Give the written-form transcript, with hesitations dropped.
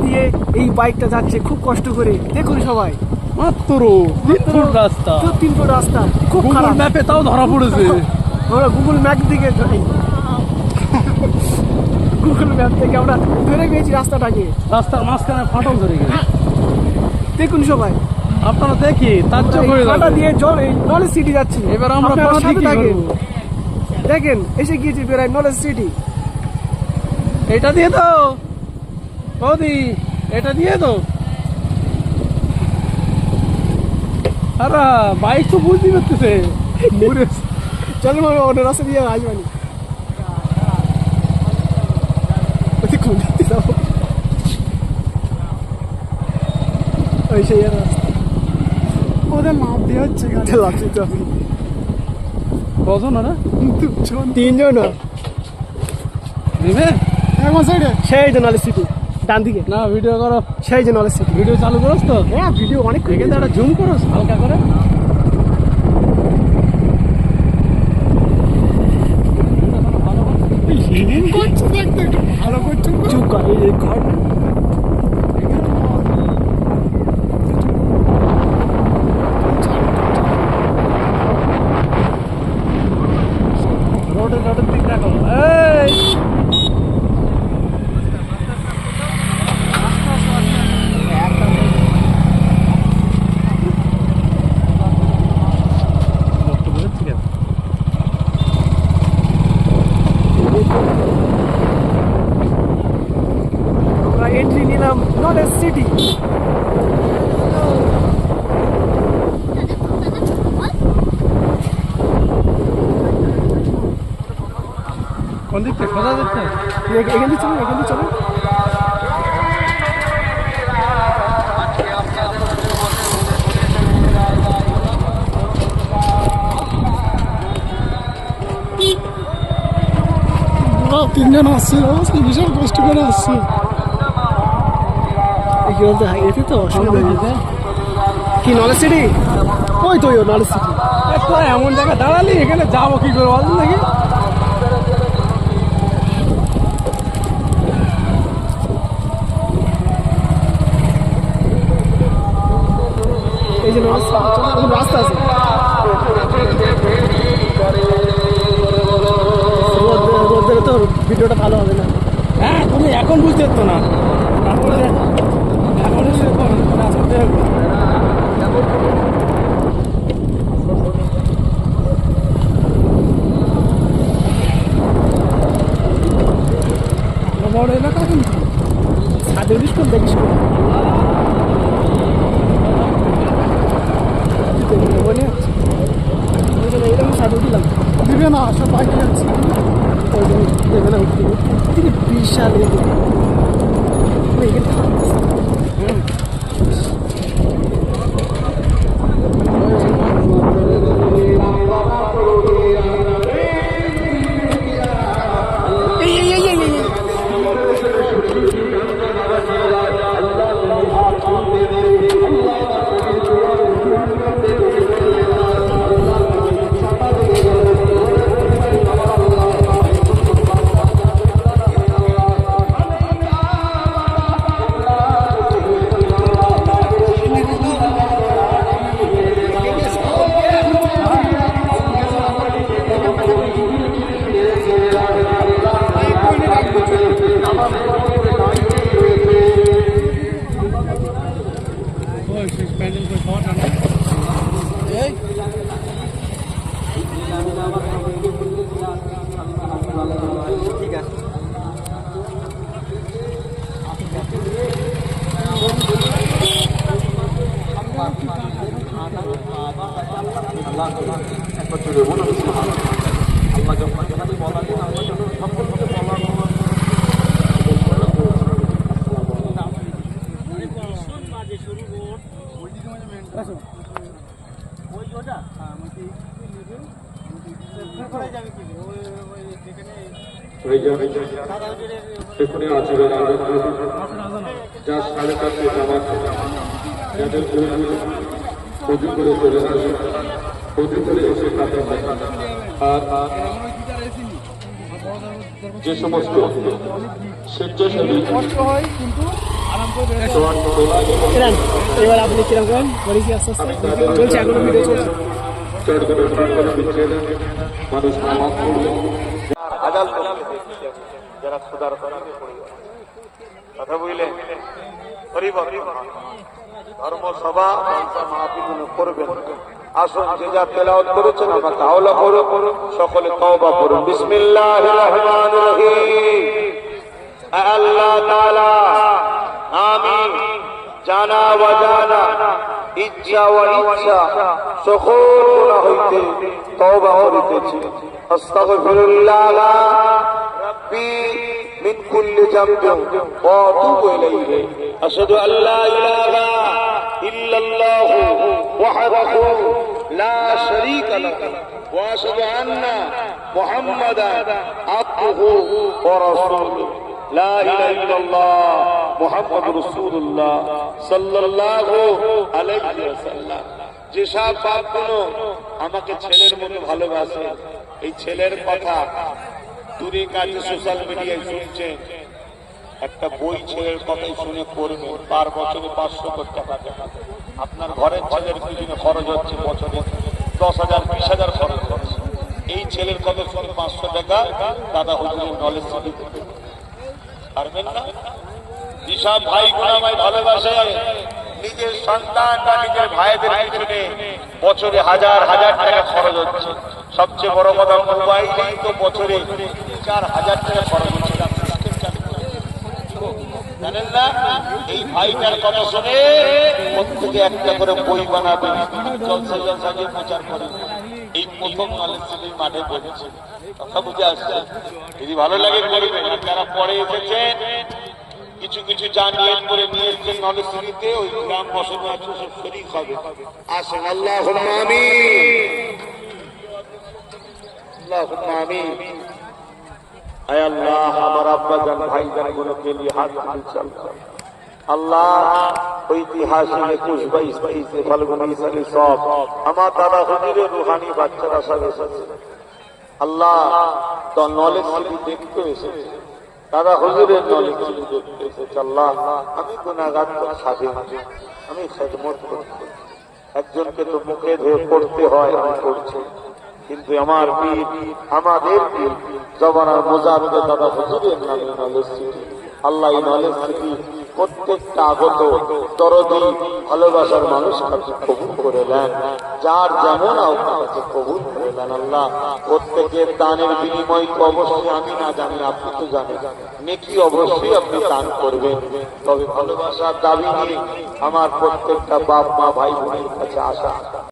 দিয়ে এই বাইকটা যাচ্ছে খুব কষ্ট করে, দেখুন সবাই। মাত্র 3 ফুট রাস্তা, 3 ফুট রাস্তা, খুব গুগল খারাপ। ম্যাপে তাও ধরা পড়েছে। আমরা গুগল ম্যাপ থেকে গুগল ম্যাপ থেকে আমরা ধরে পেয়েছি রাস্তাটাকে। রাস্তার মাঝখানে ফাটল ধরে গেছে, দেখুন সবাই, আপনারা দেখি তাজ্জব হয়ে ফাটা যাবে। দিয়ে জল নলেজ সিটি যাচ্ছি। এবার আমরা আপনারা বাসে সাথে কি থাকেন। করব? দেখেন এসে গিয়েছি প্রায় নলেজ সিটি। এটা দিয়ে দাও বৌদি, এটা দিয়ে দাও। আরে বাইক তো বুঝতে পারতেছে মুরে। চলো মামা অন্য রাস্তা দিয়ে আসবানি। কোন দিতে যাবো? ওই সেই রাস্তা ওদের মাপ দিয়ে হচ্ছে গাড়ি লাগছে তো। কজন ওরা? 3 জন নেবে এখন সাইডে, সেই যে নলেজ সিটি ডান দিকে। না ভিডিও করো, সেই যে নলেজ সিটি। ভিডিও চালু করস তো? হ্যাঁ ভিডিও অনেক এখানে একটা জুম করো হালকা করে। ভালো করছো, চুপ কর। এই ঘর রোডের দিক দেখো। এই আমরা এন্ট্রি নিলাম নলেজ সিটি। কোন দিক থেকে সোজা যাচ্ছে? এখান দিয়ে চলুন, এখান দিয়ে চলুন। তিনজন আসছে, বিশাল কষ্ট করে আসছে। এতে তো অসুবিধা হয়েছে। কি নলেজ সিটি? ওই তো নলেজ সিটি। তো এমন জায়গায় দাঁড়ালি, এখানে যাবো কি করে বল দেখি। এই যে নলেজ সিটি রাস্তা আছে। রোদ্রে তো ভিডিওটা ভালো হবে না। হ্যাঁ তুমি এখন বুঝতে পারতো না, তারপরে এখন রাস্তা দেখো। বড় এলাকা কিন্তু ছাদের বিস্কুট দেখিস এরকম ছাদ উঠলাম। দিবে না, সব বাইকে যাচ্ছে। ওই জন্য দেবে না উঠতে উঠতে বিশাল এখানে থামতেছে। এখানে আছে যা 4:30 জামাতে যাদের প্রতি করে চলে আসে, প্রতি করে এসে কাজে আর যে সমস্ত স্বেচ্ছাসেবী কিরণ, এবার আপনি কিরম করেন বলেছি আস্তে আস্তে চলছে, এখনো ভিডিও চলছে। মানুষ নামাজ পড়বে যারা খুদার কথা বুঝলেন, ধর্মসভা মাহফিল করবেন। আসুন, যে যা তেলাওয়াত করেছেন আমরা তাওলা করো, সকলে তওবা করুন। বিসমিল্লাহির রহমানির রহিম। আল্লাহ তাআলা আমি জানা অজানা, ইচ্ছা ও ইচ্ছা সকল গুনাহ হইতে তওবা করিতেছি। আস্তাগফিরুল্লাহ রাব্বি মিন কুল্লি যামবিন ওয়া আতুবু ইলাইহি। আশহাদু আল্লা ইলাহা ইল্লাল্লাহু ওয়াহদাহু লা শারীকা লাহু ওয়া আশহাদু আন্না মুহাম্মাদান আবদুহু ওয়া রাসূলুহু। লা ইলাহা ইল্লাল্লাহ মুহাম্মাদুর রাসূলুল্লাহ সাল্লাল্লাহু আলাইহি ওয়াসাল্লাম। যেসব বাপগুলো আমাকে ছেলের মতো ভালোবাসে, এই ছেলের কথা দূরে কাছে সোশ্যাল মিডিয়ায় শুনছেন, একটা বই ছেলের কথাই শুনে করবে, পার বছরে 500 টাকা আপনার ঘরের ছেলের পিছনে খরচ হচ্ছে, বছরে 10,000 20,000 খরচ হচ্ছে। এই ছেলের কথা শুনে 500 টাকা দাদা হুজুরের নলেজ দিতে পারবেন না? যেসব ভাই আমায় ভালোবাসে, নিজের সন্তান বা নিজের ভাইদের পিছনে বছরে হাজার হাজার টাকা খরচ হচ্ছে। সবচেয়ে বড় কথা, মোবাইলেই তো বছরে 4,000 টাকা খরচ হচ্ছে। জানেন না? এই ভাইটার কথা শুনে প্রত্যেকে একটা করে বই বানাবে, জলসা জলসাকে প্রচার করে। এই প্রথম নলেজ সিটি মাঠে পড়েছে, কথা বুঝে আসছে। যদি ভালো লাগে করবেন, যারা পরে এসেছেন কিছু কিছু জানিয়ে করে নিয়ে এসেছেন নলেজ সিটিতে, ওই গ্রাম বসবাস আছে, সব শরীক হবে। আসেন, আল্লাহুম্মা আমিন, আল্লাহুম্মা আমিন। আয় আল্লাহ, আমার আব্বা জান ভাই জান গুলোকে নিয়ে হাত তুলছি আল্লাহ। ঐতিহাসিক 21-22 ফাল্গুনী সালে সব আমার দাদা হুজুরের রুহানি বাচ্চারা সব এসেছে আল্লাহ। তো নলেজ সিটি দেখতে এসেছে, দাদা হুজুরের নলেজ সিটি দেখতে এসেছে আল্লাহ। আমি গুনাহগার স্বাধীন, আমি খেদমত করছি। একজনকে তো মুখে ধরে পড়তে হয়, আমি করছি, কিন্তু আমার পীর, আমাদের পীর জবানার মোজাহিদ দাদা হুজুরের নামে নলেজ সিটি আল্লাহ। এই নলেজ সিটি প্রত্যেকটা আগত দরদি ভালোবাসার মানুষ কাছে কবুল করে নেন, যার যেমন আপনার কাছে কবুল করে নেন আল্লাহ। প্রত্যেকের দানের বিনিময় তো অবশ্যই আমি না জানি, আপনি তো জানেন, নেকি অবশ্যই আপনি দান করবেন। তবে ভালোবাসার দাবি নিয়ে আমার প্রত্যেকটা বাপ মা ভাই বোনের কাছে আসা